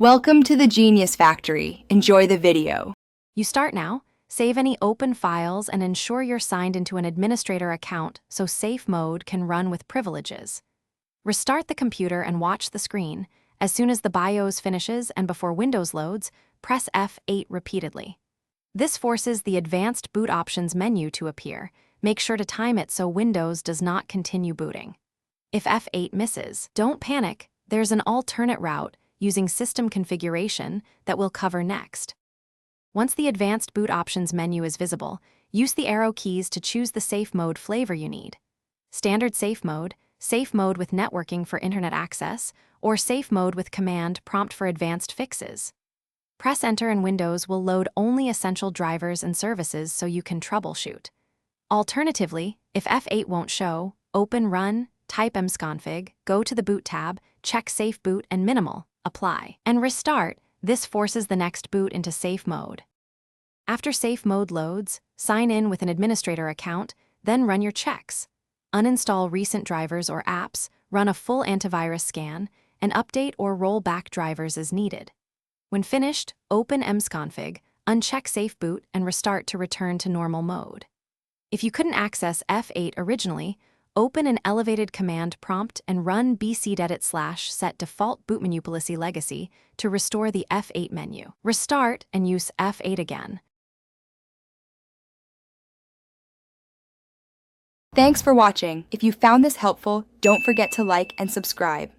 Welcome to the Genius Factory. Enjoy the video. You start now, save any open files, and ensure you're signed into an administrator account so safe mode can run with privileges. Restart the computer and watch the screen. As soon as the BIOS finishes and before Windows loads, press F8 repeatedly. This forces the Advanced Boot Options menu to appear. Make sure to time it so Windows does not continue booting. If F8 misses, don't panic. There's an alternate route using system configuration that we'll cover next. Once the Advanced Boot Options menu is visible, use the arrow keys to choose the safe mode flavor you need. Standard safe mode with networking for internet access, or safe mode with command prompt for advanced fixes. Press Enter and Windows will load only essential drivers and services so you can troubleshoot. Alternatively, if F8 won't show, open Run, type msconfig, go to the Boot tab, check Safe Boot and Minimal, apply, and restart. This forces the next boot into safe mode. After safe mode loads, sign in with an administrator account, then run your checks. Uninstall recent drivers or apps, run a full antivirus scan, and update or roll back drivers as needed. When finished, open msconfig, uncheck Safe Boot, and restart to return to normal mode. If you couldn't access F8 originally, open an elevated command prompt and run bcdedit/set default boot menu policy legacy to restore the F8 menu. Restart and use F8 again. Thanks for watching. If you found this helpful, don't forget to like and subscribe.